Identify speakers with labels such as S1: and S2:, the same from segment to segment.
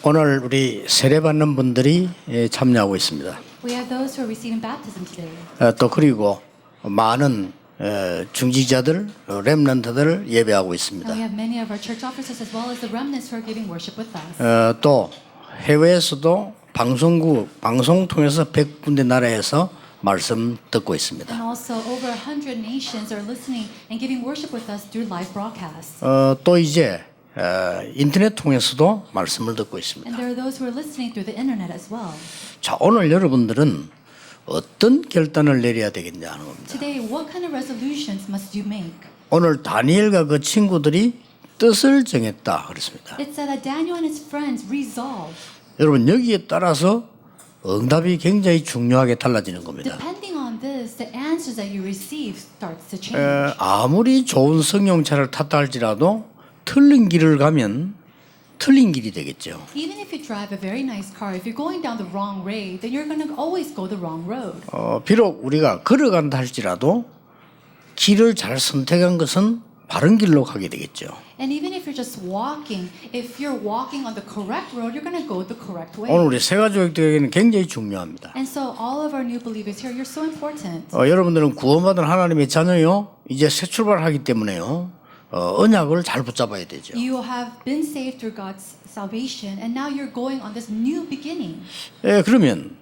S1: 오늘 우리 세례받는 분들이 참여하고 있습니다.
S2: We have those who are receiving baptism today.
S1: 또 그리고 많은 중직자들, 렘넌트들 예배하고 있습니다.
S2: And we have many of our church officers as well as the remnants who are giving worship with us.
S1: 또 해외에서도 방송 통해서 100군데 나라에서 말씀 듣고 있습니다.
S2: And also over 100 nations are listening and giving worship with us through live broadcasts.
S1: 또 이제 인터넷 통해서도 말씀을 듣고 있습니다.
S2: And there are those who are listening through the internet as well.
S1: 자, 오늘 여러분들은 어떤 결단을 내려야 되겠냐 하는 겁니다.
S2: Today, what kind of resolutions must you make?
S1: 오늘 다니엘과 그 친구들이 뜻을 정했다 그랬습니다.
S2: It said that Daniel and his friends resolved.
S1: 여러분 여기에 따라서 응답이 굉장히 중요하게 달라지는 겁니다.
S2: Depending on this, the answers that you receive starts to change.
S1: 아무리 좋은 승용차를 탔다 할지라도 틀린 길을 가면 틀린 길이 되겠죠.
S2: Even if you drive a very nice car, if you're going down the wrong way, then you're going to always go the wrong road.
S1: 비록 우리가 걸어간다 할지라도 길을 잘 선택한 것은 바른 길로 가게 되겠죠.
S2: And even if you're just walking, if you're walking on the correct road, you're going to go the correct way.
S1: 오늘 우리 새가족들에게는 굉장히 중요합니다.
S2: And so all of our new believers here, you're so important.
S1: 여러분들은 구원받은 하나님의 자녀요. 이제 새 출발하기 때문에요. 언약을 잘 붙잡아야 되죠.
S2: You have been saved through God's salvation, and now you're going on this new beginning.
S1: 그러면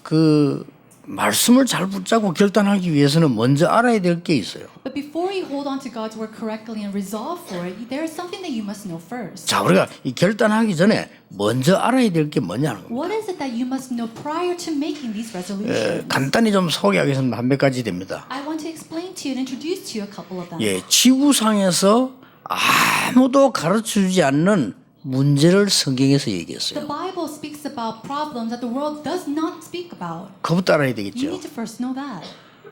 S1: 그 말씀을 잘 붙잡고 결단하기 위해서는 먼저 알아야 될 게 있어요.
S2: But before you hold on to God's word correctly and resolve for it, there is something that you must know first.
S1: 자, 우리가 이 결단하기 전에 먼저 알아야 될 게 뭐냐는 겁니다.
S2: What is it that you must know prior to making these resolutions?
S1: 간단히 좀 소개하겠습니다. 한 몇 가지 됩니다.
S2: I want to explain to you and introduce to you a couple of them.
S1: 지구상에서 아무도 가르쳐주지 않는 문제를 성경에서 얘기했어요.
S2: The Bible speaks about problems that the world does not speak about.
S1: 그것부터 알아야
S2: You
S1: 되겠죠.
S2: need to first know that.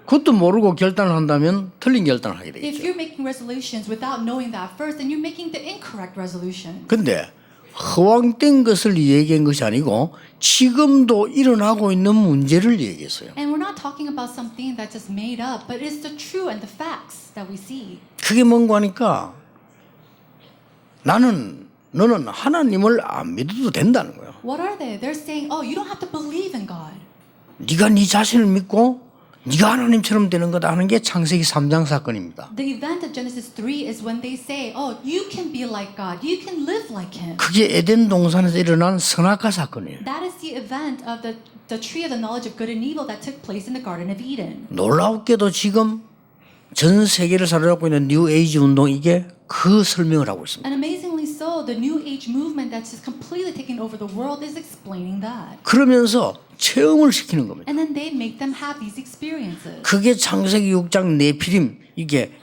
S1: 그것도 모르고 결단을 한다면 틀린 결단을 하게
S2: If
S1: 되겠죠.
S2: you're making resolutions without knowing that first, then you're making the incorrect resolution.
S1: 근데 허황된 것을 얘기한 것이 아니고 지금도 일어나고 있는 문제를 얘기했어요.
S2: And we're not talking about something that's just made up, but it's the true and the facts that we see.
S1: 그게 뭔가 하니까 너는 하나님을 안 믿어도 된다는 거예요.
S2: What are they? They're saying, oh, you don't have to believe in God.
S1: 네가 네 자신을 믿고 네가 하나님처럼 되는 거다 하는 게 창세기 3장 사건입니다.
S2: The event of Genesis 3 is when they say, oh, you can be like God. You can live like Him.
S1: 그게 에덴 동산에서 일어난 선악과 사건이에요.
S2: That is the event of the tree of the knowledge of good and evil that took place in the Garden of Eden.
S1: 놀랍게도 지금 전 세계를 사로잡고 있는 뉴 에이지 운동 이게 그 설명을 하고 있습니다.
S2: And amazingly so, the New Age movement that's just completely taking over the world is explaining that.
S1: 그러면서 체험을 시키는 겁니다.
S2: And then they make them have these experiences.
S1: 그게 창세기 6장 네피림 이게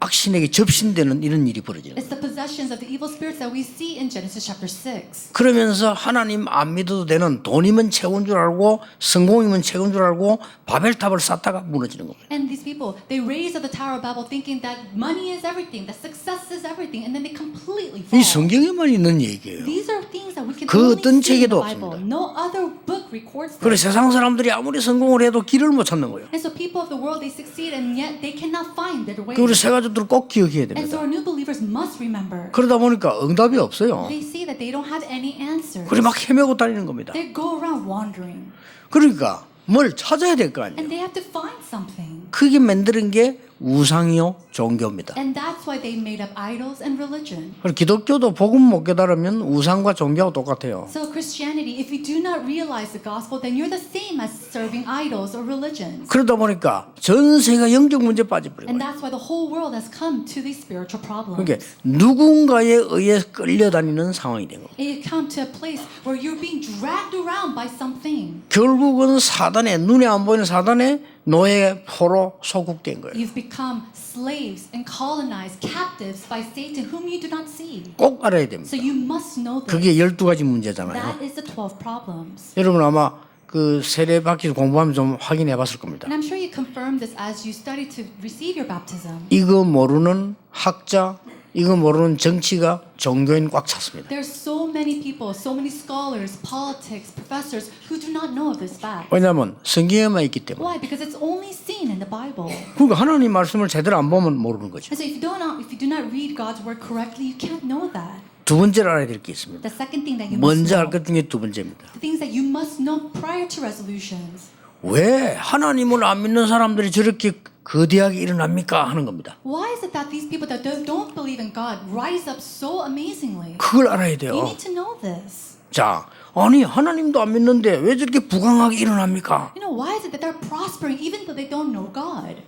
S1: 악신에게 접신되는 이런 일이 벌어지는 거예요.
S2: It's the possessions of the evil spirits that we see in Genesis chapter 6.
S1: 그러면서 하나님 안 믿어도 되는 돈이면 채운 줄 알고 성공이면 채운 줄 알고 바벨탑을 쌓다가 무너지는 겁니다.
S2: And these people, they raise up the Tower of Babel thinking that money is everything, that success is everything, and then they completely fall.
S1: 이 성경에만 있는 얘기예요.
S2: These are things that we can
S1: 그
S2: only
S1: 어떤
S2: see in
S1: 책에도
S2: the Bible.
S1: 없습니다.
S2: No other book records
S1: 그래
S2: this.
S1: 세상 사람들이 아무리 성공을 해도 길을 못 찾는 거예요.
S2: And so people of the world, they succeed and yet they cannot find their way.
S1: 우리 새 가족들 꼭 기억해야
S2: And
S1: 됩니다.
S2: so our new believers must remember.
S1: 그러다 보니까 응답이 없어요.
S2: They see that they don't have any answers.
S1: 그래 막 헤매고 다니는 겁니다.
S2: They go around wandering.
S1: 그러니까 뭘 찾아야 될 거 아니에요.
S2: And they have to find something.
S1: 그게 만드는 게 우상이요 종교입니다.
S2: And that's why they made up idols and religion.
S1: 그리고 기독교도 복음 못 깨달으면 우상과 종교하고 똑같아요.
S2: So Christianity, if you do not realize the gospel, then you're the same as serving idols or religions.
S1: 그러다 보니까 전 세계가 영적 문제에 빠져버린
S2: And
S1: 거예요.
S2: that's why the whole world has come to these spiritual problems.
S1: 그러니까 누군가에 의해 끌려다니는 상황이 된 거예요.
S2: It come to a place where you're being dragged around by something.
S1: 결국은 사단의 눈에 안 보이는 사단의 노예 포로 소국된 거예요.
S2: You've become slaves and colonized captives by Satan whom you do not see.
S1: 꼭 알아야 됩니다.
S2: So you must know this.
S1: 그게 12가지 문제잖아요.
S2: That is the 12 problems.
S1: 여러분 아마 그 세례 받기 공부하면 좀 확인해 봤을 겁니다.
S2: And I'm sure you confirm this as you study to receive your baptism.
S1: 이거 모르는 학자, 이거 모르는 정치가 종교인 꽉 찼습니다.
S2: There's so many people, so many scholars, politics, professors who do not know of this fact.
S1: 왜냐하면 성경에만 있기 때문에.
S2: Why? Because it's only seen in the Bible.
S1: 그러니까 하나님 말씀을 제대로 안 보면 모르는 거죠.
S2: And so if you do not read God's word correctly, you can't know that.
S1: 두 번째로 알아야 될 게 있습니다.
S2: The second thing that you must
S1: 먼저 알
S2: know,
S1: 것 중에 두 번째입니다.
S2: the things that you must know prior to resolutions.
S1: 왜 하나님을 안 믿는 사람들이 저렇게 거대하게 일어납니까 하는 겁니다.
S2: Why is it that these people that don't believe in God rise up so amazingly?
S1: 그걸 알아야
S2: You
S1: 돼요.
S2: need to know this.
S1: 자, 아니 하나님도 안 믿는데 왜 저렇게 부강하게 일어납니까?
S2: You know, why is it that they're prospering even though they don't know God?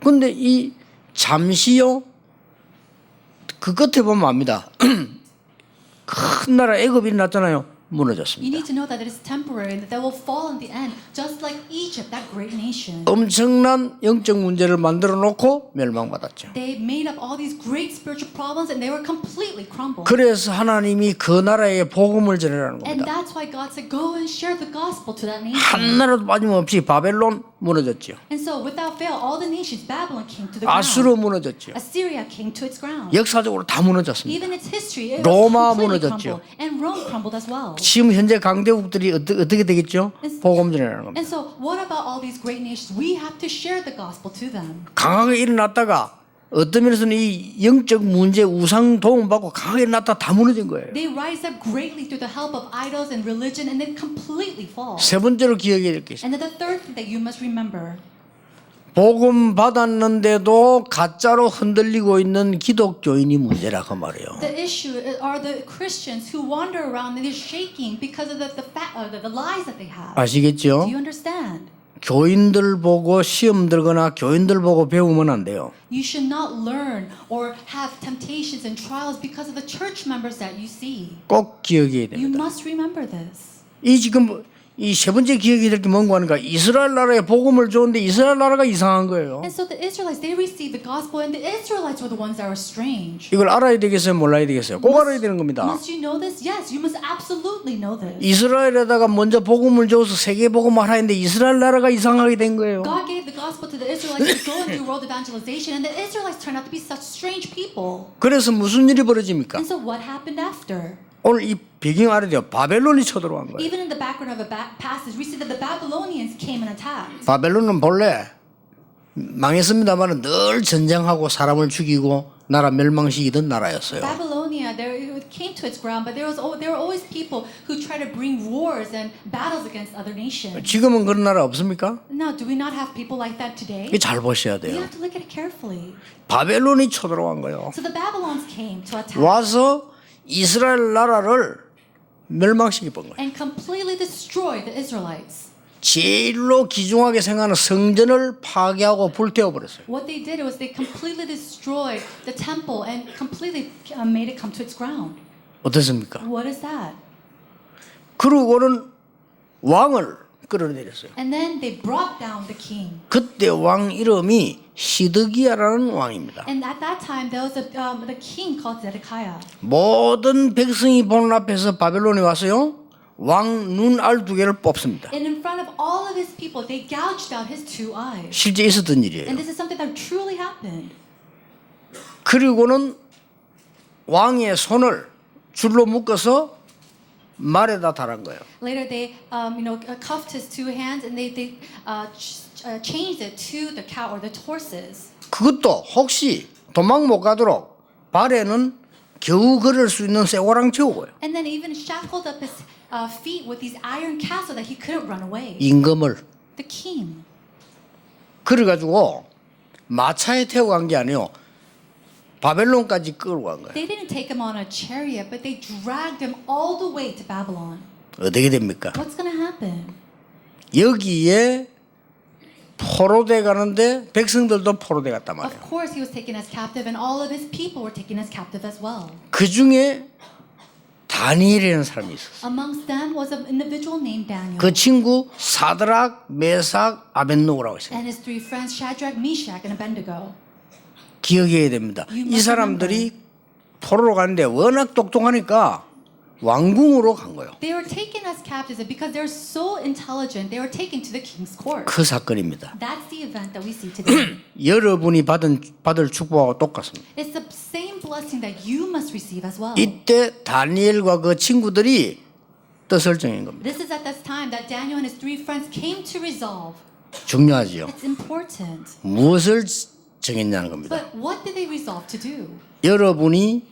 S1: 근데 이 잠시요 그 끝에 보면 압니다. 큰 나라 애굽이 일어났잖아요.
S2: You
S1: 무너졌습니다.
S2: need to know that it is temporary and that they will fall in the end, just like Egypt, that great nation.
S1: 엄청난 영적 문제를 만들어 놓고 멸망받았죠.
S2: They made up all these great spiritual problems and they were completely crumbled.
S1: 그래서 하나님이 그 나라에 복음을 전하라는
S2: And
S1: 겁니다.
S2: that's why God said, go and share the gospel to that nation.
S1: 한 나라도 빠짐없이 바벨론 무너졌죠.
S2: And so without fail, all the nations, Babylon came to the ground.
S1: 아수르 무너졌죠.
S2: Assyria came to its ground.
S1: 역사적으로 다 무너졌습니다.
S2: Even its history, it was
S1: 로마
S2: completely
S1: 무너졌죠.
S2: crumbled. And Rome crumbled as well.
S1: 지금 현재 강대국들이 어떻게 되겠죠? 복음 전하라는 겁니다.
S2: And so what about all these great nations? We have to share the gospel to them.
S1: 강하게 일어났다가 어떤 면에서는 이 영적 문제 우상 도움받고 강하게 일어났다 다 무너진 거예요.
S2: They rise up greatly through the help of idols and religion and then completely fall.
S1: 세 번째로 기억해야 될 게 있어요.
S2: And then the third thing that you must remember,
S1: 복음 받았는데도 가짜로 흔들리고 있는 기독교인이 문제라 그 말이에요.
S2: the issue are the Christians who wander around and they're shaking because of the lies that they have.
S1: 아시겠죠?
S2: Do you understand?
S1: 교인들 보고 시험 들거나 교인들 보고 배우면 안 돼요.
S2: You should not learn or have temptations and trials because of the church members that you see.
S1: 꼭 기억해야
S2: You
S1: 됩니다.
S2: must remember this.
S1: 이 지금 이 세 번째 기억해야 될 게 뭔가 하니까 이스라엘 나라에 복음을 줬는데 이스라엘 나라가 이상한 거예요.
S2: And so the Israelites, they received the gospel and the Israelites were the ones that were strange.
S1: 이걸 알아야 되겠어요? 몰라야 되겠어요? 꼭 알아야 되는 겁니다.
S2: Must you know this? Yes, you must absolutely know this.
S1: 이스라엘에다가 먼저 복음을 줘서 세계 복음을 하라 했는데 이스라엘 나라가 이상하게 된 거예요.
S2: God gave the gospel to the Israelites to go and do world evangelization, and the Israelites turned out to be such strange people.
S1: 그래서 무슨 일이 벌어집니까?
S2: And so what happened after?
S1: 오늘 이 배경 알아야 돼요. 바벨론이 쳐들어간 거예요.
S2: Even in the background of a passage, we see that the Babylonians came and attacked.
S1: 바벨론은 본래 망했습니다만 늘 전쟁하고 사람을 죽이고 나라 멸망시키던 나라였어요.
S2: Babylonia, it came to its ground, but there were always people who tried to bring wars and battles against other nations.
S1: 지금은 그런 나라 없습니까?
S2: Now, do we not have people like that today?
S1: 이거 잘 보셔야
S2: You
S1: 돼요.
S2: have to look at it carefully.
S1: 바벨론이 쳐들어간 거예요.
S2: So the Babylons came to attack
S1: 와서 이스라엘 나라를 멸망시켜 본 거예요.
S2: and completely destroy the Israelites.
S1: 제일로 귀중하게 생각하는 성전을 파괴하고 불태워 버렸어요.
S2: What they did was they completely destroyed the temple and completely made it come to its ground.
S1: 어떻습니까?
S2: What is that?
S1: 그러고는 왕을 끌어내렸어요.
S2: And then they brought down the king.
S1: 그때 왕 이름이 시드기야라는 왕입니다.
S2: And at that time, there was the king called Zedekiah.
S1: 모든 백성이 보는 앞에서 바벨론에 와서요. 왕 눈 알 두 개를 뽑습니다.
S2: And in front of all of his people, they gouged out his two eyes.
S1: 실제 있었던 일이에요.
S2: And this is something that truly happened.
S1: 그리고는 왕의 손을 줄로 묶어서 말에다 달은 거예요.
S2: Later, they cuffed his two hands and they changed it to the cow or the horses.
S1: 그것도 혹시 도망 못 가도록 발에는 겨우 걸을 수 있는 쇠고랑 채우고요.
S2: And then even shackled up his feet with these iron casts so that he couldn't run away.
S1: 임금을
S2: The king.
S1: 그래가지고 마차에 태워 간 게 아니에요. 바벨론까지 끌고 간 거예요.
S2: They didn't take him on a chariot, but they dragged him all the way to Babylon.
S1: 어떻게 됩니까?
S2: What's going to happen?
S1: 여기에 포로돼 가는데 백성들도 포로돼 갔단 말이에요.
S2: Of course, he was taken as captive, and all of his people were taken as captive as well.
S1: 그 중에 다니엘이라는 사람이 있었어요.
S2: Amongst them was an individual named Daniel.
S1: 그 친구 사드락, 메삭, 아벤노고라고 있어요.
S2: And his three friends, Shadrach, Meshach, and Abednego.
S1: 기억해야 됩니다. 이 사람들이 포로로 가는데 워낙 똑똑하니까 왕궁으로 간 거예요.
S2: They were taken as captives because they're so intelligent. They were taken to the king's court.
S1: 그 사건입니다.
S2: That's the event that we see today.
S1: 여러분이 받을 축복하고 똑같습니다.
S2: It's the same blessing that you must receive as well.
S1: 이때 다니엘과 그 친구들이 뜻을 정한 겁니다.
S2: This is at this time that Daniel and his three friends came to resolve.
S1: 중요하지요.
S2: It's important.
S1: 무엇을 정했냐는 겁니다.
S2: But what did they resolve to do?
S1: 여러분이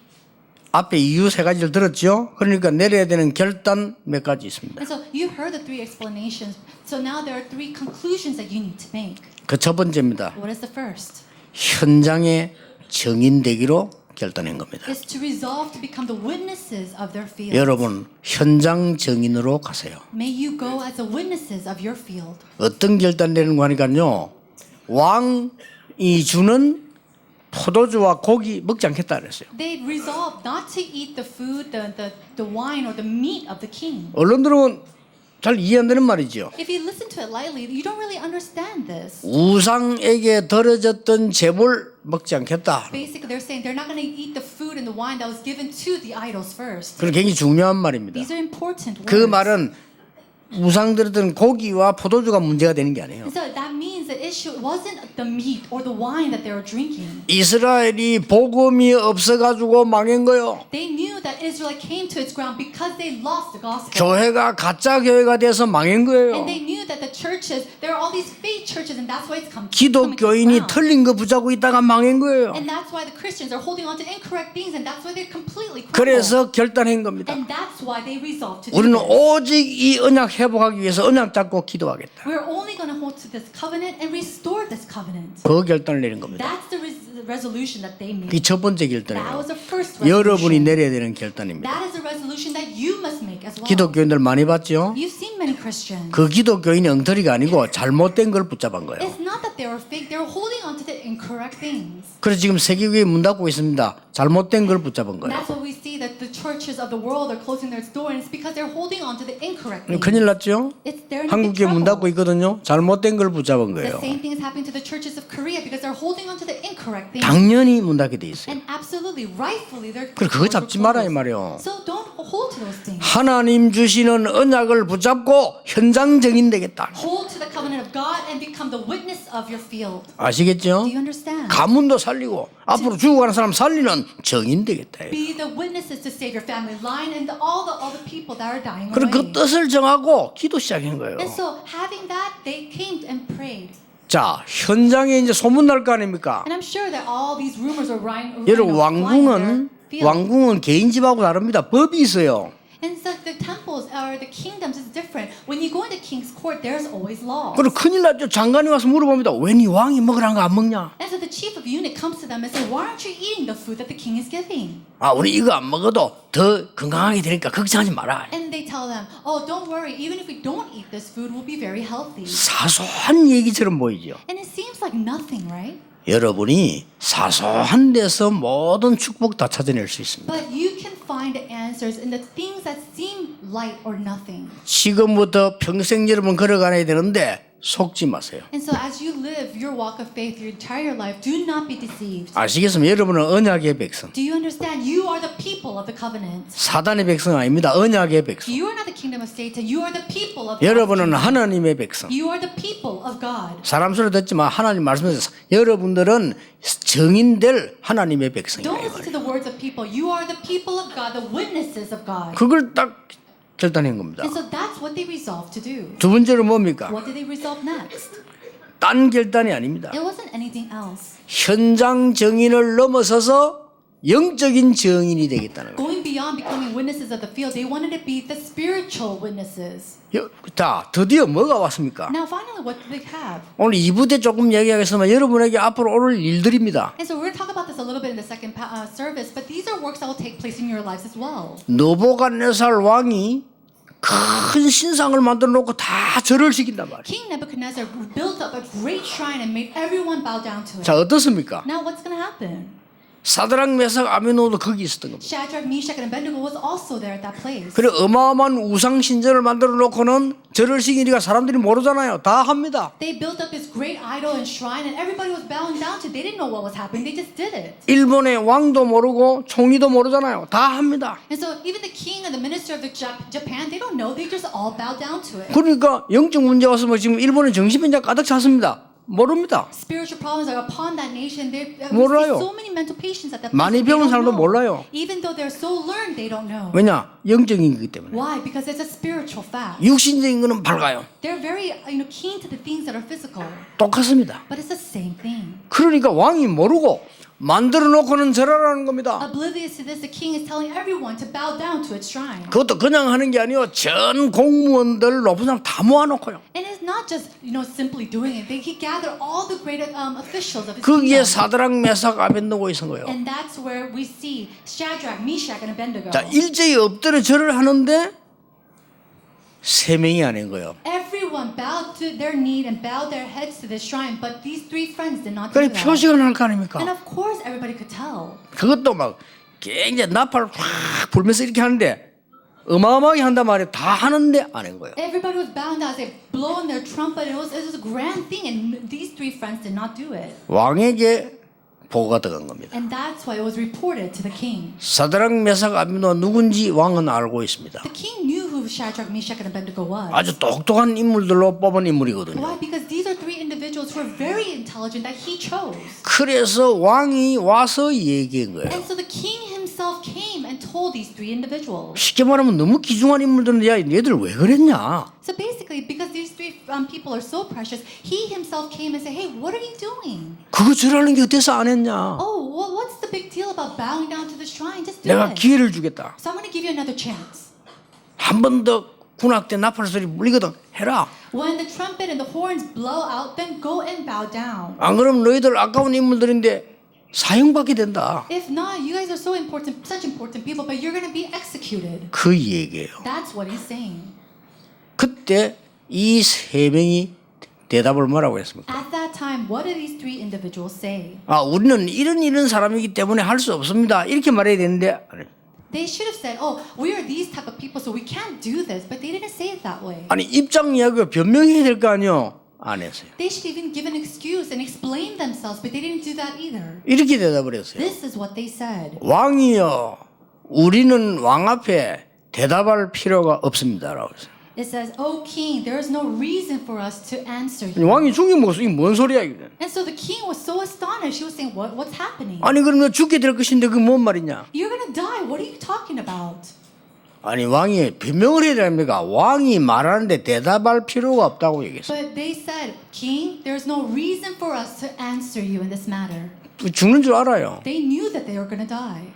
S1: 앞에 이유 세 가지를 들었죠. 그러니까 내려야 되는 결단 몇 가지 있습니다.
S2: And so you heard the three explanations. So now there are three conclusions that you need to make.
S1: 그 첫 번째입니다.
S2: What is the first?
S1: 현장의 증인되기로 결단한 겁니다.
S2: Is to resolve to become the witnesses of their field.
S1: 여러분 현장 증인으로 가세요.
S2: May you go as the witnesses of your field.
S1: 어떤 결단 내는 거 하니까요. 왕이 주는 포도주와 고기 먹지 않겠다 그랬어요.
S2: They resolved not to eat the food, the wine, or the meat of the king.
S1: 언론들은 잘 이해 안 되는 말이죠.
S2: If you listen to it lightly, you don't really understand this.
S1: 우상에게 들어졌던 제물 먹지 않겠다.
S2: Basically, they're saying they're not going to eat the food and the wine that was given to the idols first.
S1: 그건 굉장히 중요한 말입니다.
S2: These are important words.
S1: 그 말은 우상들었던 고기와 포도주가 문제가 되는 게 아니에요.
S2: And so that means the issue wasn't the meat or the wine that they were drinking.
S1: 이스라엘이 복음이 없어가지고 망한 거요.
S2: They knew that Israel came to its ground because they lost the gospel.
S1: 교회가 가짜 교회가 돼서 망한 거예요.
S2: And they knew that the churches, there are all these fake churches, and that's why it's coming to
S1: 기독교인이
S2: the ground.
S1: 틀린 거 붙잡고 있다가 망한 거예요.
S2: And that's why the Christians are holding on to incorrect things, and that's why they're completely crumbled.
S1: 그래서 결단한 겁니다.
S2: And that's why they resolved to do
S1: 우리는
S2: this.
S1: 오직 이 언약 회복하기 위해서 언약 잡고 기도하겠다.
S2: We're only going to hold to this covenant and restore this covenant.
S1: 그 결단을 내린 겁니다.
S2: That's the resolution that they made.
S1: 그게 첫 번째
S2: That
S1: 결단이에요.
S2: was the first
S1: 여러분이
S2: resolution.
S1: 내려야 되는 결단입니다.
S2: That is a resolution that you must make as well.
S1: 기독교인들 많이 봤죠?
S2: You've seen many Christians.
S1: 그 기독교인이 엉터리가 아니고 잘못된 걸 붙잡은 거예요.
S2: It's not that they were fake. They were holding on to the incorrect things.
S1: 그래서 지금 세계교회 문 닫고 있습니다. 잘못된 걸 붙잡은
S2: And
S1: 거예요.
S2: that's what we see, that the churches of the world are closing their door, and it's because they're holding on to the incorrect things.
S1: 큰일 났죠?
S2: They're in a big
S1: 한국교회 문 닫고
S2: trouble.
S1: 있거든요. 잘못된 걸 붙잡은
S2: The
S1: 거예요.
S2: same thing is happening to the churches of Korea because they're holding on to the incorrect things.
S1: 당연히 문 닫게 돼 있어요.
S2: And absolutely, rightfully, they're
S1: 그래 그거
S2: doors are
S1: 잡지 마라 이
S2: closed.
S1: 말이에요.
S2: So don't hold to those things.
S1: 하나님 주시는 언약을 붙잡고 현장 증인 되겠다.
S2: Hold to the covenant of God and become the witness of your field.
S1: 아시겠죠?
S2: Do you understand?
S1: 가문도 살리고 앞으로 죽어가는 사람 살리는 증인 되겠다.
S2: Be the witnesses to save your family line and all the people that are dying
S1: 그리고 그
S2: away.
S1: 뜻을 정하고 기도 시작한 거예요.
S2: And so having that, they came and prayed.
S1: 자, 현장에 이제 소문 날 거 아닙니까?
S2: And I'm sure that all these rumors are
S1: 여러분 왕궁은 개인 집하고 다릅니다. 법이 있어요.
S2: And so the temples or the kingdoms is different. When you go into king's court, there's always law.
S1: 그리고 큰일 났죠. 장관이 와서 물어봅니다. 왜 네 왕이 먹으라는 거 안 먹냐?
S2: And so the chief of eunuch comes to them and says, "Why aren't you eating the food that the king is giving?"
S1: 아, 우리 이거 안 먹어도 더 건강하게 되니까 걱정하지 마라.
S2: And they tell them, "Oh, don't worry. Even if we don't eat this food, we'll be very healthy."
S1: 사소한 얘기처럼 보이죠.
S2: And it seems like nothing, right?
S1: 여러분이 사소한 데서 모든 축복 다 찾아낼 수 있습니다.
S2: But you can find the answers in the things that seem light or nothing.
S1: 지금부터 평생 여러분 걸어가야 되는데 속지 마세요.
S2: And so as you live your walk of faith your entire life, do not be deceived.
S1: 아시겠습니까? 여러분은 언약의 백성.
S2: Do you understand? You are the people of the covenant.
S1: 사단의 백성 아닙니다. 언약의 백성.
S2: You are not the kingdom of Satan. You are the people of
S1: 여러분은
S2: God.
S1: 하나님의 백성.
S2: You are the people of God.
S1: 사람 소리 듣지만 하나님 말씀에서 여러분들은 정인될 하나님의 백성이에요.
S2: Don't listen to the words of people. You are the people of God, the witnesses of God.
S1: 그걸 딱 결단한 겁니다.
S2: And so that's what they resolved to do.
S1: 두 번째로 뭡니까?
S2: What did they resolve next?
S1: 딴 결단이 아닙니다.
S2: It wasn't anything else.
S1: 현장 정인을 넘어서서 영적인 정인이 되겠다는 거예요.
S2: Going beyond becoming witnesses of the field, they wanted to be the spiritual witnesses.
S1: 자, 드디어 뭐가 왔습니까?
S2: Now finally, what do they have?
S1: 오늘 2부 때 조금 얘기하겠지만 여러분에게 앞으로 오를 일들입니다.
S2: And so we're going to talk about this a little bit in the second service, but these are works that will take place in your lives as well.
S1: 느부갓네살 왕이 큰 신상을 만들어 놓고 다 절을 시킨단 말이에요.
S2: King Nebuchadnezzar built up a great shrine and made everyone bow down to it.
S1: 자, 어떻습니까?
S2: Now what's going to happen?
S1: 사드락 메삭 아벤노도 거기 있었던 겁니다.
S2: Shadrach, Meshach, and Abednego was also there at that place.
S1: 그래 어마어마한 우상 신전을 만들어 놓고는 절을 시키니까 사람들이 모르잖아요. 다 합니다.
S2: They built up this great idol and shrine, and everybody was bowing down to it. They didn't know what was happening. They just did it.
S1: 일본의 왕도 모르고 총리도 모르잖아요. 다 합니다.
S2: And so even the king and the minister of Japan, they don't know. They just all bow down to it.
S1: 그러니까 영적 문제 와서 뭐 지금 일본의 정신병자 가득 찼습니다. 모릅니다.
S2: Spiritual problems are upon that nation. We
S1: 몰라요.
S2: see so many mental patients at that place.
S1: 많이
S2: They
S1: 배운
S2: don't
S1: 사람도
S2: know.
S1: 몰라요.
S2: Even though they're so learned, they don't know.
S1: 왜냐? 영적인 거기 때문에.
S2: Why? Because it's a spiritual fact.
S1: 육신적인 거는 밝아요.
S2: They're very keen to the things that are physical.
S1: 똑같습니다.
S2: But it's the same thing.
S1: 그러니까 왕이 모르고 만들어 놓고는 절하라는 겁니다.
S2: Oblivious to this, the king is telling everyone to bow down to its shrine.
S1: 그것도 그냥 하는 게 아니요. 전 공무원들 높은 사람 다 모아놓고요.
S2: And it's not just simply doing it. He gathered all the great officials of his
S1: 거기에
S2: kingdom.
S1: 사드락 메삭 아벤노고 있은 거예요.
S2: And that's where we see Shadrach, Meshach, and Abednego.
S1: 자, 일제히 엎드려 절을 하는데 세 명이 아닌 거예요.
S2: Everyone bowed to their knee and bowed their heads to the shrine, but these three friends did not do
S1: 그래
S2: that.
S1: 표시가 날 거
S2: And
S1: 아닙니까?
S2: of course, everybody could tell.
S1: 그것도 막 굉장히 나팔 확 불면서 이렇게 하는데 어마어마하게 한단 말이에요. 다 하는데 아닌 거예요.
S2: Everybody was bowing down as they blow on their trumpet. It was a grand thing, and these three friends did not do it.
S1: 왕에게 보고가 들어간 겁니다.
S2: And that's why it was reported to the king.
S1: 사드락 메삭 아벤노가 누군지 왕은 알고 있습니다.
S2: The king knew who Shadrach, Meshach, and Abednego was.
S1: 아주 똑똑한 인물들로 뽑은 인물이거든요.
S2: Why? Because these are three individuals who are very intelligent that he chose.
S1: 그래서 왕이 와서 얘기한 거예요.
S2: And so the king himself came and told these three individuals.
S1: 쉽게 말하면 너무 귀중한 인물들은 야 얘들 왜 그랬냐?
S2: So basically, because these three people are so precious, he himself came and said, "Hey, what are you doing?
S1: 그거 절하는 게 어때서 안 했냐?
S2: Oh, what's the big deal about bowing down to the shrine? Just do
S1: 내가
S2: it.
S1: 기회를 주겠다.
S2: So I'm going to give you another chance.
S1: 한 번 더 군악대 나팔 소리 울리거든. 해라.
S2: When the trumpet and the horns blow out, then go and bow down.
S1: 안 그러면 너희들 아까운 인물들인데 사형받게 된다.
S2: If not, you guys are so important, such important people, but you're going to be executed."
S1: 그 얘기예요.
S2: That's what he's saying.
S1: 그때 이 세 명이 대답을 뭐라고 했습니까?
S2: At that time, what did these three individuals say?
S1: 아, 우리는 이런 사람이기 때문에 할 수 없습니다. 이렇게 말해야 되는데
S2: They should have said, "Oh, we are these type of people, so we can't do this." But they didn't say it that way.
S1: 아니 입장 이야기가 변명해야 될 거 아니요? 안 했어요.
S2: They should even give an excuse and explain themselves, but they didn't do that either.
S1: 이렇게 대답을 했어요.
S2: This is what they said.
S1: 왕이여, 우리는 왕 앞에 대답할 필요가 없습니다라고 했어요.
S2: It says, "O king, there is no reason for us to answer you."
S1: 왕이 죽인 모습이 뭔 소리야 이게?
S2: And so the king was so astonished. He was saying, "What's happening?
S1: 아니 그러면 죽게 될 것인데 그게 뭔 말이냐?
S2: You're gonna die. What are you talking about?"
S1: 아니 왕이 변명을 해야 됩니까? 왕이 말하는데 대답할 필요가 없다고 얘기했어요.
S2: But they said, "King, there is no reason for us to answer you in this matter."
S1: 죽는 줄 알아요.
S2: They knew that they were gonna die.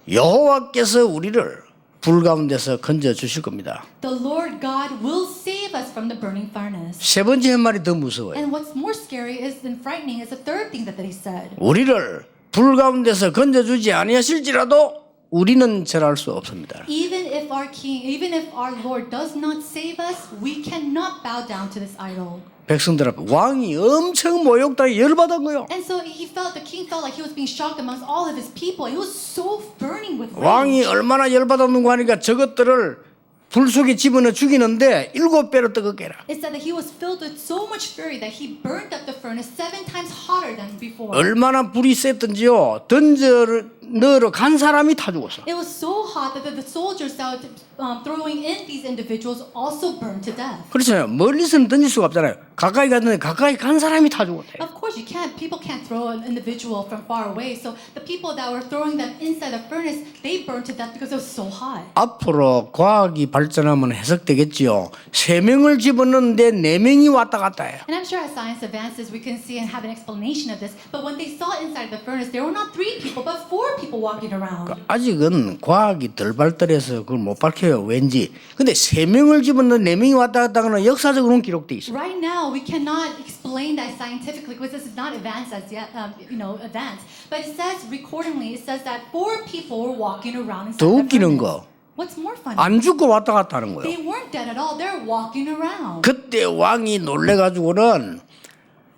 S1: 여호와께서 우리를 불 가운데서 건져 주실 겁니다.
S2: The Lord God will save us from the burning furnace.
S1: 세 번째 한 말이 더 무서워요.
S2: And what's more scary and frightening is the third thing that they said.
S1: 우리를 불 가운데서 건져 주지 아니하실지라도 우리는 절할 수 없습니다.
S2: Even if our Lord does not save us, we cannot bow down to this idol.
S1: 백성들 앞에 왕이 엄청 모욕당해 열받은 거예요.
S2: And so the king felt like he was being shocked amongst all of his people. He was so burning with
S1: 왕이
S2: rage.
S1: 얼마나 열받았는가 하니까 저것들을 불 속에 집어넣어 죽이는데 7배로 뜨겁게 해라.
S2: It said that he was filled with so much fury that he burned up the furnace 7 times hotter than before.
S1: 얼마나 불이 셌던지요. 던져 넣으러 간 사람이 다 죽었어.
S2: It was so hot that the soldiers that were throwing in these individuals also burned to death.
S1: 그렇잖아요. 멀리서는 던질 수가 없잖아요. 가까이 갔는데 가까이 간 사람이 다 죽었대.
S2: Of course, people can't throw an individual from far away. So the people that were throwing them inside the furnace, they burned to death because it was so hot.
S1: 앞으로 과학이 발전하면 해석되겠지요. 3명을 집어넣는데 4명이 왔다 갔다 해요.
S2: And I'm sure as science advances, we can see and have an explanation of this. But when they saw inside the furnace, there were not 3 people, but 4 people walking around.
S1: 아직은 과학이 덜 발달해서 그걸 못 밝혀요. 왠지. 근데 3명을 집어넣는 4명이 왔다 갔다 하는 역사적으로는 기록돼 있어요.
S2: Right now, we cannot explain that scientifically because this is not advanced as yet, advanced. But it says, recordingly, it says that 4 people were walking around inside
S1: 더
S2: the
S1: 웃기는
S2: furnace.
S1: 거,
S2: What's more funny?
S1: 안 죽고 왔다 갔다 하는 거예요.
S2: They weren't dead at all. They're walking around.
S1: 그때 왕이 놀래가지고는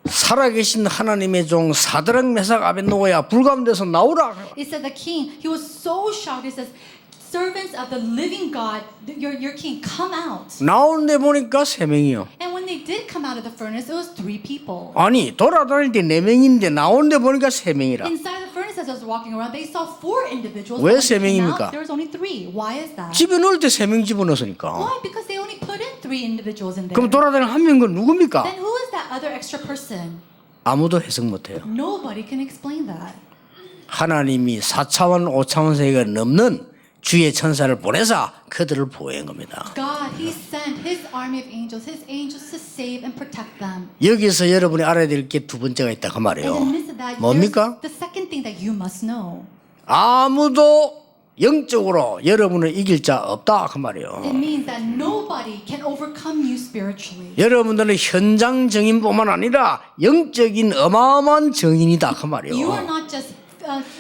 S1: 살아계신 하나님의 종 사드락 메삭 아벤노고야 불 가운데서 나오라.
S2: It said the king, he was so shocked. It says, "Servants of the living God, your king, come out."
S1: 나오는데 보니까 3명이요.
S2: And when they did come out of the furnace, it was 3 people.
S1: 아니 돌아다닐 때 4명인데 나오는데 보니까 3명이라.
S2: Inside the furnace, as I was walking around, they saw 4 individuals.
S1: 왜
S2: When they came
S1: 3명입니까?
S2: out, there was only 3. Why is that?
S1: 집에 넣을 때 3명 집어넣었으니까.
S2: Why? Because they only put in 3 individuals in there.
S1: 그럼 돌아다니는 한 명은 누굽니까?
S2: Then who is that other extra person?
S1: 아무도 해석 못해요.
S2: Nobody can explain that.
S1: 하나님이 4차원 5차원 세계가 넘는 주의 천사를 보내사 그들을 보호한 겁니다.
S2: God, He sent His army of angels, His angels to save and protect them.
S1: 여기서 여러분이 알아야 될 게 두 번째가 있다 그
S2: And
S1: 말이에요.
S2: in the midst of that,
S1: 뭡니까?
S2: there's the second thing that you must know.
S1: 아무도 영적으로 여러분을 이길 자 없다 그 말이에요.
S2: It means that nobody can overcome you spiritually.
S1: 여러분들은 현장 증인뿐만 아니라 영적인 어마어마한 증인이다 그
S2: You are
S1: 말이에요.
S2: not just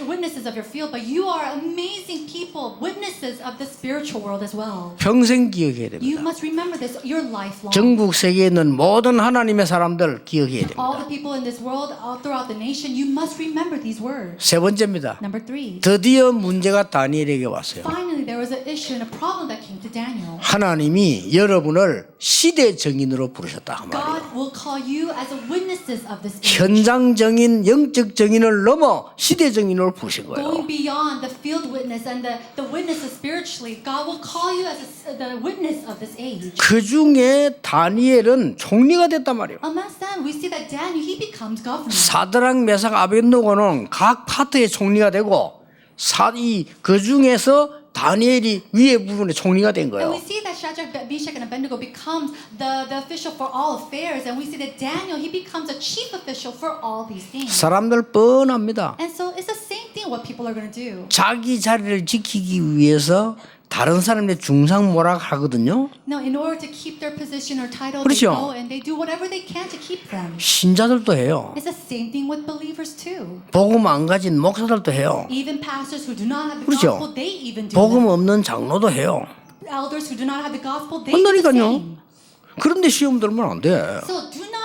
S2: witnesses of your field, but you are amazing people, witnesses of the spiritual world as well.
S1: 평생 기억해야
S2: You
S1: 됩니다.
S2: must remember this your lifelong.
S1: 전국 세계에 있는 모든 하나님의 사람들 기억해야
S2: All
S1: 됩니다.
S2: the people in this world, all throughout the nation, you must remember these words.
S1: 세 번째입니다.
S2: Number 3.
S1: 드디어 문제가 다니엘에게 왔어요.
S2: Finally, there was an issue and a problem that came to Daniel.
S1: 하나님이 여러분을 시대 증인으로 부르셨다 그 말이에요.
S2: God will call you as a witnesses of this age.
S1: 현장 증인, 영적 증인을 넘어 시대 증인으로 부르신 거예요.
S2: Going beyond the field witness and the witnesses spiritually, God will call you as the witness of this age.
S1: 그 중에 다니엘은 총리가 됐단 말이에요.
S2: Amongst them, we see that Daniel, he becomes governor.
S1: 사드락, 메삭, 아벳노고는 각 파트의 총리가 되고 그 중에서 다니엘이 위에 부분의 총리가 된
S2: And
S1: 거예요.
S2: we see that Shadrach, Meshach, and Abednego becomes the official for all affairs. And we see that Daniel, he becomes a chief official for all these things.
S1: 사람들 뻔합니다.
S2: And so it's the same thing what people are going to do.
S1: 자기 자리를 지키기 위해서 다른 사람의 중상모락 하거든요.
S2: Now, in order to keep their position or title,
S1: 그렇죠.
S2: they go and they do whatever they can to keep them.
S1: 신자들도 해요.
S2: It's the same thing with believers too.
S1: 복음 안 가진 목사들도 해요.
S2: Even pastors who do not have the
S1: 그렇죠.
S2: gospel, they even do
S1: 복음
S2: that.
S1: 없는 장로도 해요.
S2: Elders who do not have the gospel, they do the
S1: 한다니까요.
S2: same.
S1: 그런데 시험 들면 안 돼.
S2: So do not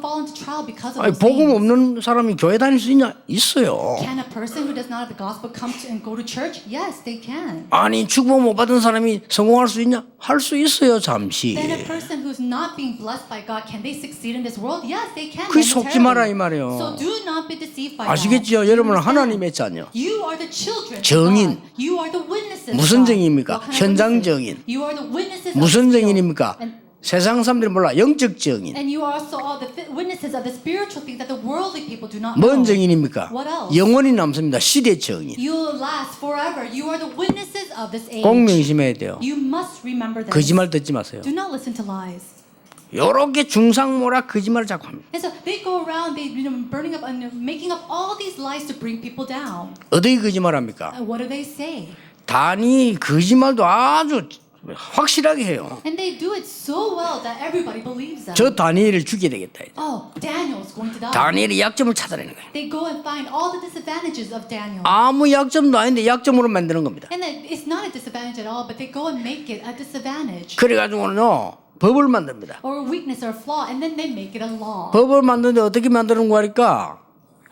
S2: fall into trial because of
S1: 아니,
S2: those
S1: 복음
S2: things.
S1: 없는 사람이 교회 다닐 수 있냐? 있어요.
S2: Can a person who does not have the gospel come to and go to church? Yes, they can.
S1: 아니 축복 못 받은 사람이 성공할 수 있냐? 할 수 있어요 잠시.
S2: Then a person who's not being blessed by God, can they succeed in this world? Yes, they can.
S1: 그게 속지 마라 이
S2: momentarily.
S1: 말이에요.
S2: So do not be deceived by
S1: 아시겠죠?
S2: that.
S1: 여러분은
S2: Understand?
S1: 하나님의 자녀.
S2: You are the children
S1: 증인.
S2: of God. You are the witnesses.
S1: 무슨
S2: of God.
S1: 증인입니까?
S2: What kind of
S1: 현장
S2: witnesses?
S1: 증인.
S2: You are the witnesses.
S1: 무슨
S2: of the field.
S1: 증인입니까? 세상 사람들이 몰라. 영적 증인.
S2: And you are also all the witnesses of the spiritual things that the worldly people do not know.
S1: 뭔 증인입니까?
S2: What else?
S1: 영원히 남습니다. 시대 증인.
S2: You will last forever. You are the witnesses of this age.
S1: 꼭 명심해야 돼요.
S2: You must remember this.
S1: 거짓말 듣지 마세요.
S2: Do not listen to lies.
S1: 요렇게 중상모락 거짓말을 자꾸 합니다.
S2: And so they go around, burning up and making up all these lies to bring people down.
S1: 어떻게 거짓말합니까?
S2: And what do they say?
S1: 단이 거짓말도 아주 확실하게 해요.
S2: And they do it so well that everybody believes them.
S1: 저 다니엘을 죽여야 되겠다.
S2: Oh, Daniel is going to die.
S1: 다니엘의 약점을 찾아내는 거예요.
S2: They go and find all the disadvantages of Daniel.
S1: 아무 약점도 아닌데 약점으로 만드는 겁니다.
S2: And then it's not a disadvantage at all, but they go and make it a disadvantage.
S1: 그래가지고는요 법을 만듭니다.
S2: Or a weakness or a flaw, and then they make it a law.
S1: 법을 만드는데 어떻게 만드는 거니까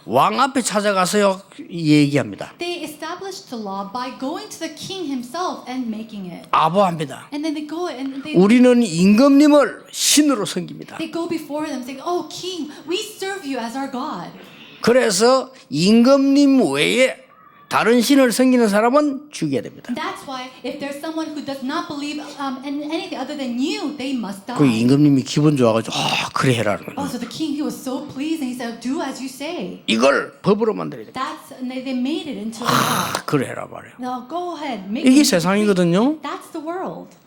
S1: 왕 앞에 찾아가서요 얘기합니다.
S2: They established the law by going to the king himself and making it.
S1: 아부합니다.
S2: And then they go and
S1: 우리는 임금님을 신으로 섬깁니다.
S2: they go before them saying, "Oh, king, we serve you as our God."
S1: 그래서 임금님 외에 다른 신을 섬기는 사람은 죽여야 됩니다.
S2: That's why if there's someone who does not believe in anything other than you, they must die.
S1: 그 임금님이 기분 좋아가지고 그래 해라는 거예요.
S2: Oh, so the king, he was so pleased and he said, "Do as you say."
S1: 이걸 법으로 만들어야 돼.
S2: And they made it into a law.
S1: 그래 해라 말이에요.
S2: Now go ahead, make
S1: 이게
S2: it.
S1: 세상이거든요.
S2: That's the world.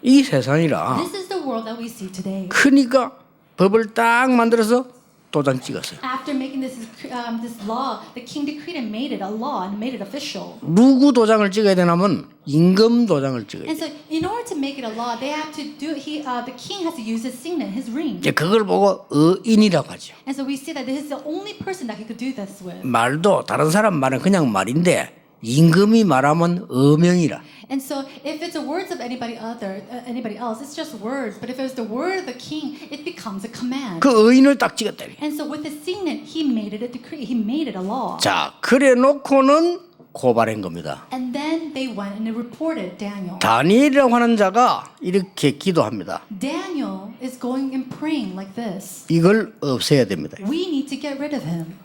S1: 이 세상이라
S2: This is the world that we see today.
S1: 크니까 법을 딱 만들어서 도장 찍었어요.
S2: After making this law, the king decreed and made it a law and made it official.
S1: 누구 도장을 찍어야 되냐면 임금 도장을 찍어야
S2: And
S1: 돼.
S2: so, in order to make it a law, they have to do. The king has to use his signet, his ring.
S1: 이제 그걸 보고 의인이라고 하죠.
S2: And so we see that this is the only person that could do this with.
S1: 말도 다른 사람 말은 그냥 말인데 임금이 말하면 어명이라.
S2: And so, if it's the words of anybody else, it's just words. But if it was the word of the king, it becomes a command.
S1: 그 의인을 딱 찍었다.
S2: And so, with his signet, he made it a decree. He made it a law.
S1: 자, 그래 놓고는 고발한 겁니다.
S2: And then they went and they reported Daniel.
S1: 다니엘이라고 하는 자가 이렇게 기도합니다.
S2: Daniel is going and praying like this.
S1: 이걸 없애야 됩니다.
S2: We need to get rid of him.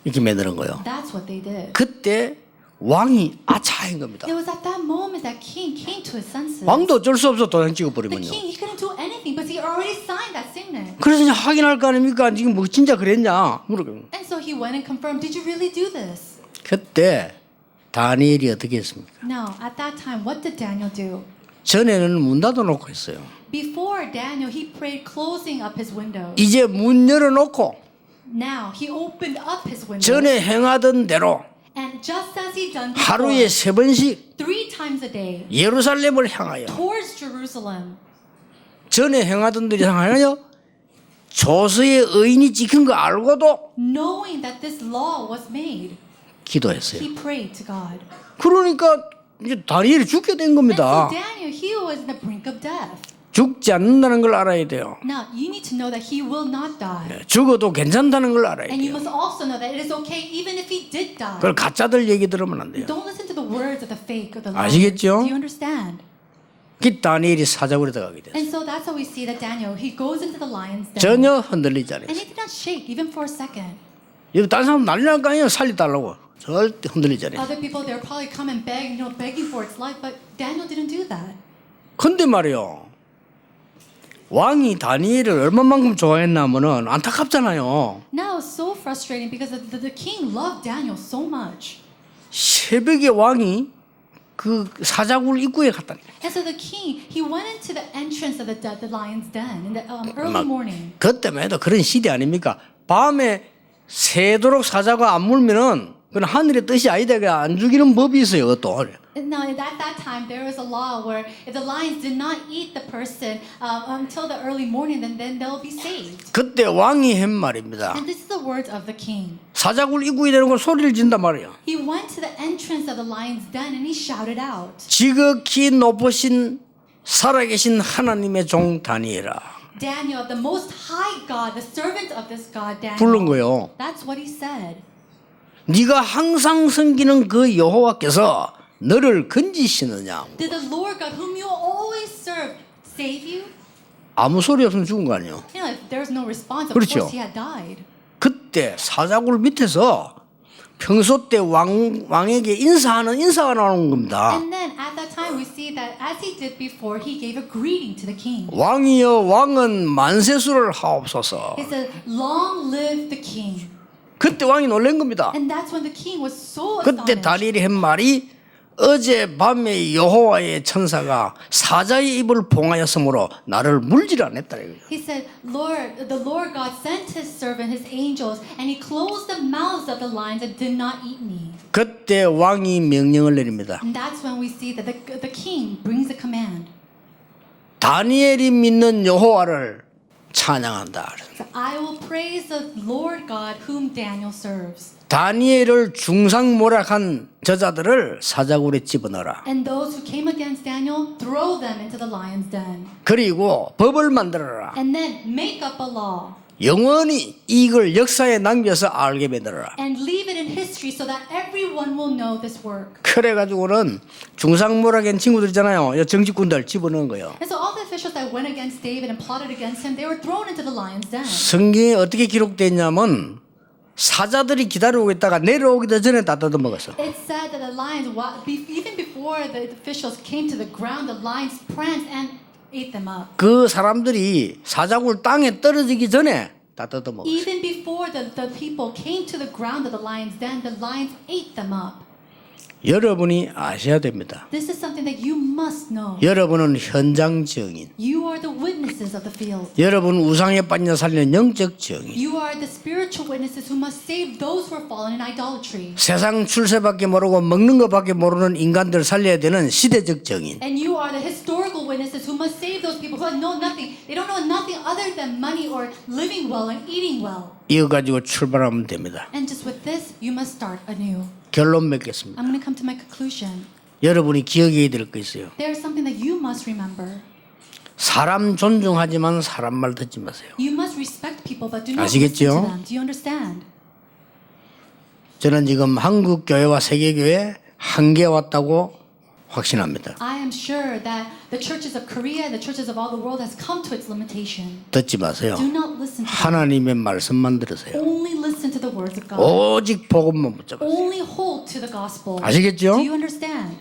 S1: 이렇게 만드는 거예요.
S2: That's what they did.
S1: 그때 왕이 아차한 겁니다.
S2: It was at that moment that king came to his senses.
S1: 왕도 어쩔 수 없어 도장
S2: The
S1: 찍어버리면요.
S2: king, he couldn't do anything, but he already signed that signet.
S1: 그래서 이제 확인할 거 아닙니까? 지금 뭐 진짜 그랬냐? 물어보면.
S2: And so he went and confirmed, did you really do this?
S1: 그때 다니엘이 어떻게 했습니까?
S2: Now, at that time, what did Daniel do?
S1: 전에는 문 닫아놓고 있어요.
S2: Before Daniel, he prayed closing up his windows.
S1: 이제 문 열어놓고
S2: Now, he opened up his windows.
S1: 전에 행하던 대로
S2: And just as he done
S1: 하루에
S2: before,
S1: 3번씩
S2: 3 times a day,
S1: 예루살렘을 향하여
S2: towards Jerusalem.
S1: 전에 행하던 대로 향하여 조서의 의인이 찍힌 거 알고도
S2: Knowing that this law was made,
S1: 기도했어요.
S2: he prayed to God.
S1: 그러니까 이제 다니엘이 죽게 된
S2: And
S1: 겁니다.
S2: so Daniel, he was in the brink of death.
S1: 죽지 않는다는 걸 알아야 돼요.
S2: Now, you need to know that he will not die.
S1: 죽어도 괜찮다는 걸 알아야
S2: And you
S1: 돼요.
S2: must also know that it is okay even if he did die.
S1: 그걸 가짜들 얘기 들으면 안 돼요.
S2: Don't listen to the words of the fake or the lies.
S1: 아시겠죠?
S2: Do you understand?
S1: 그 다니엘이 사자굴에 들어가게 됐어요.
S2: And so that's how we see that Daniel, he goes into the lion's den.
S1: 전혀 흔들리지
S2: And
S1: 않았어요.
S2: he did not shake even for a second.
S1: 여기 다른 사람 난리 날 거 아니에요. 살려달라고. 절대 흔들리지 않아요.
S2: Other people, they'll probably come and beg, begging for its life, but Daniel didn't do that.
S1: 근데 말이요. 왕이 다니엘을 얼마만큼 좋아했냐면은 안타깝잖아요.
S2: Now it's so frustrating because the king loved Daniel so much.
S1: 새벽에 왕이 그 사자굴 입구에 갔다니까.
S2: And so the king, he went into the entrance of the lion's den in the early
S1: 막
S2: morning.
S1: 그때만 해도 그런 시대 아닙니까? 밤에 새도록 사자가 안 물면은 그건 하늘의 뜻이 아니다. 안 죽이는 법이 있어요. 또.
S2: Now, at that time, there was a law where if the lions did not eat the person until the early morning, then they'll be saved.
S1: 그때 왕이 한 말입니다.
S2: And this is the words of the king.
S1: 사자굴 입구에 되는 걸 소리를 진단 말이에요.
S2: He went to the entrance of the lion's den and he shouted out,
S1: 지극히 높으신 살아계신 하나님의 종 다니엘아.
S2: Daniel, the most high God, the servant of this God,
S1: 부른
S2: Daniel.
S1: 거요.
S2: That's what he said.
S1: 네가 항상 섬기는 그 여호와께서 너를 건지시느냐.
S2: Did the Lord God, whom you always serve, save you?
S1: 아무 소리 없으면 죽은 거 아니에요.
S2: You know, if there's no response, of
S1: 그렇죠.
S2: course he had died.
S1: 그때 사자굴 밑에서 평소 때 왕에게 인사가 나오는 겁니다.
S2: And then at that time, we see that as he did before, he gave a greeting to the king.
S1: 왕이여 왕은 만세수를 하옵소서.
S2: He said, "Long live the king."
S1: 그때 왕이 놀란 겁니다.
S2: And that's when the king was so
S1: 그때
S2: astonished.
S1: 다니엘이 한 말이 어제 밤에 여호와의 천사가 사자의 입을 봉하였으므로 나를 물질 않았다.
S2: He said, the Lord God sent his servant, his angels, and he closed the mouths of the lions and did not eat me.
S1: 그때 왕이 명령을 내립니다.
S2: And that's when we see that the king brings a command.
S1: 다니엘이 믿는 여호와를 찬양한다.
S2: So I will praise the Lord God whom Daniel serves.
S1: 다니엘을 중상모략한 저자들을 사자굴에 집어넣어라.
S2: And those who came against Daniel, throw them into the lion's den.
S1: 그리고 법을 만들어라.
S2: And then make up a law.
S1: 영원히 이걸 역사에 남겨서 알게 만들어라.
S2: And leave it in history so that everyone will know this work.
S1: 그래가지고는 중상모략한 친구들 있잖아요. 정치꾼들 집어넣은 거예요.
S2: And so all the officials that went against David and plotted against him, they were thrown into the lion's den.
S1: 성경에 어떻게 기록됐냐면 사자들이 기다리고 있다가 내려오기도 전에 다 뜯어먹었어.
S2: It said that the lions, even before the officials came to the ground, the lions pranced and ate them up.
S1: 그 사람들이 사자굴 땅에 떨어지기 전에 다 뜯어먹었어.
S2: Even before the people came to the ground of the lion's den, the lions ate them up.
S1: 여러분이 아셔야 됩니다.
S2: This is something that you must know.
S1: 여러분은 현장 증인.
S2: You are the witnesses of the field.
S1: 여러분 우상에 빠져 살리는 영적 증인.
S2: You are the spiritual witnesses who must save those who are fallen in idolatry.
S1: 세상 출세밖에 모르고 먹는 것밖에 모르는 인간들 살려야 되는 시대적 증인.
S2: And you are the historical witnesses who must save those people who know nothing. They don't know nothing other than money or living well and eating well.
S1: 이거 가지고 출발하면 됩니다.
S2: And just with this, you must start anew.
S1: 결론 맺겠습니다.
S2: I'm going to come to my conclusion.
S1: 여러분이 기억해야 될 거 있어요.
S2: There's something that you must remember.
S1: 사람 존중하지만 사람 말 듣지 마세요.
S2: You must respect people, but do not
S1: 아시겠죠?
S2: listen to them. Do you understand?
S1: 저는 지금 한국 교회와 세계 교회 한계 왔다고 확신합니다.
S2: I am sure that the churches of Korea and the churches of all the world has come to its limitation.
S1: 듣지 마세요.
S2: Do not listen to them.
S1: 하나님의 말씀만 들으세요.
S2: Only listen to the words of God.
S1: 오직 복음만 붙잡으세요.
S2: Only hold to the gospel.
S1: 아시겠죠?
S2: Do you understand?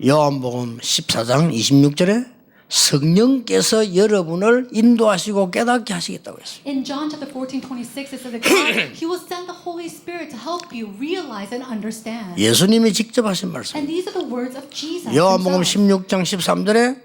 S1: 요한복음 14장 26절에 성령께서 여러분을 인도하시고 깨닫게 하시겠다고 했어요.
S2: In John chapter 14:26, it says that God, He will send the Holy Spirit to help you realize and understand.
S1: 예수님이 직접 하신 말씀.
S2: And these are the words of Jesus.
S1: 요한복음
S2: himself.
S1: 16장 13절에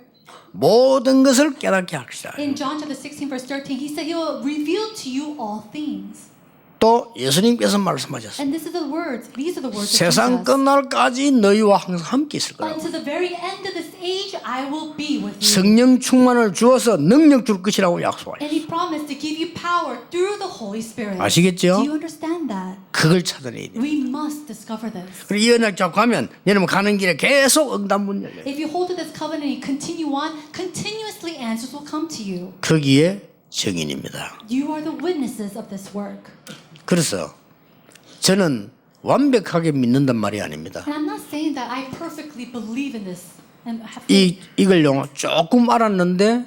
S1: 모든 것을 깨닫게 하시다.
S2: In John chapter 16, verse 13, He said He will reveal to you all things.
S1: 또 예수님께서 말씀하셨어요.
S2: And this is the words. These are the words of
S1: 세상
S2: Jesus.
S1: 끝날까지 너희와 항상 함께 있을 거라고.
S2: Unto the very end of this age, I will be with you.
S1: 성령 충만을 주어서 능력 줄 것이라고 약속하셨어요.
S2: And He promised to give you power through the Holy Spirit.
S1: 아시겠죠?
S2: Do you understand that?
S1: 그걸 찾아내야 돼요.
S2: We must discover this.
S1: 그리고 이 언약 잡고 하면 여러분 가는 길에 계속 응답문 열려요.
S2: If you hold to this covenant and you continue on, continuously answers will come to you.
S1: 거기에 증인입니다.
S2: You are the witnesses of this work.
S1: 그래서 저는 완벽하게 믿는단 말이 아닙니다.
S2: And I'm not saying that I perfectly believe in this and have
S1: 이걸요 조금 알았는데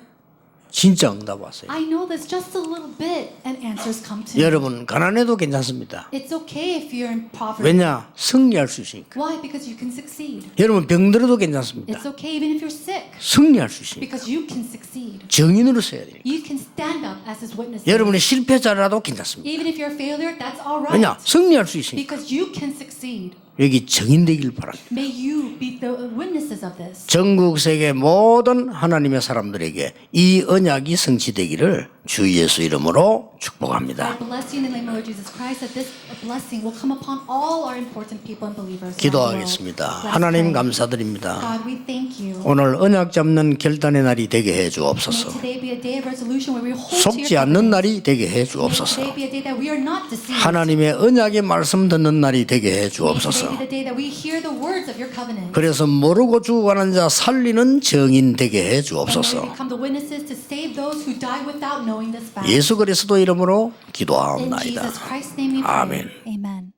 S1: 진짜 응답 왔어요.
S2: I know this just a little bit and answers come to me.
S1: 여러분 가난해도 괜찮습니다.
S2: It's okay if you're in poverty.
S1: 왜냐? 승리할 수 있으니까.
S2: Why? Because you can succeed.
S1: 여러분 병들어도 괜찮습니다.
S2: It's okay even if you're sick.
S1: 승리할 수 있으니까.
S2: Because you can succeed.
S1: 증인으로 서야 되니까.
S2: You can stand up as His witnesses.
S1: 여러분이 실패자라도 괜찮습니다.
S2: Even if you're a failure, that's all right.
S1: 왜냐? 승리할 수 있으니까.
S2: Because you can succeed.
S1: 여기 증인 되길 바랍니다.
S2: May you be the witnesses of this.
S1: 전국 세계 모든 하나님의 사람들에게 이 언약이 성취되기를 주 예수 이름으로 축복합니다.
S2: I bless you in the name of Lord Jesus Christ that this blessing will come upon all our important people and believers.
S1: 기도하겠습니다. 하나님 감사드립니다.
S2: God, we thank you.
S1: 오늘 언약 잡는 결단의 날이 되게 해
S2: May
S1: 주옵소서.
S2: today be a day of resolution where we hold to
S1: 속지
S2: your
S1: 않는
S2: covenant.
S1: 날이 되게 해
S2: May
S1: 주옵소서.
S2: today be a day that we are not deceived.
S1: 하나님의 언약의 말씀 듣는 날이 되게 해
S2: May today
S1: 주옵소서.
S2: be the day that we hear the words of your covenant.
S1: 그래서 모르고 죽어가는 자 살리는 증인 되게 해
S2: And may we
S1: 주옵소서.
S2: become the witnesses to save those who die without knowing this fact.
S1: 예수 그리스도 이름으로
S2: In
S1: 기도하옵나이다.
S2: Jesus Christ's name we pray.
S1: 아멘.
S2: Amen.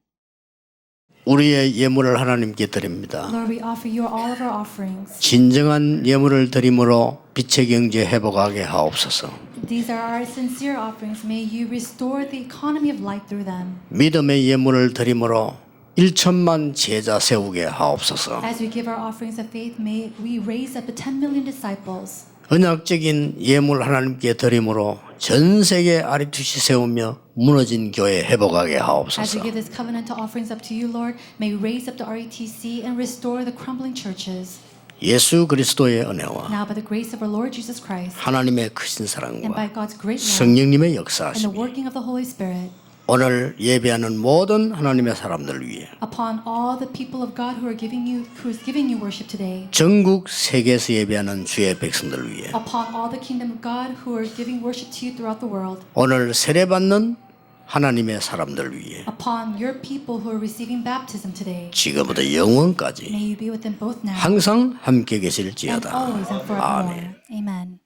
S1: 우리의 예물을 하나님께 드립니다.
S2: Lord, we offer you all of our offerings.
S1: 진정한 예물을 드림으로 빛의 경제 회복하게 하옵소서.
S2: These are our sincere offerings. May you restore the economy of light through them.
S1: 믿음의 예물을 드림으로 1천만 제자 세우게 하옵소서.
S2: As we give our offerings of faith, may we raise up 10 million disciples.
S1: 언약적인 예물 하나님께 드림으로 전 세계 RTC 세우며 무너진 교회 회복하게
S2: As
S1: 하옵소서.
S2: we give this covenantal offerings up to you, Lord, may we raise up the RETC and restore the crumbling churches.
S1: 예수 그리스도의 은혜와
S2: Now, by the grace of our Lord Jesus Christ
S1: 하나님의 크신
S2: and by
S1: 사랑과
S2: God's great love
S1: 성령님의
S2: and the
S1: 역사하심이
S2: working of the Holy Spirit
S1: 오늘 예배하는 모든 하나님의 사람들을 위해
S2: upon all the people of God who is giving you worship today,
S1: 전국 세계에서 예배하는 주의 백성들을 위해
S2: upon all the kingdom of God who are giving worship to you throughout the world,
S1: 오늘 세례받는 하나님의 사람들을 위해
S2: upon your people who are receiving baptism today.
S1: 지금부터 영원까지
S2: May you be with them both now
S1: 항상 함께
S2: and
S1: 계실지어다.
S2: always and forevermore.
S1: 아멘.
S2: Amen.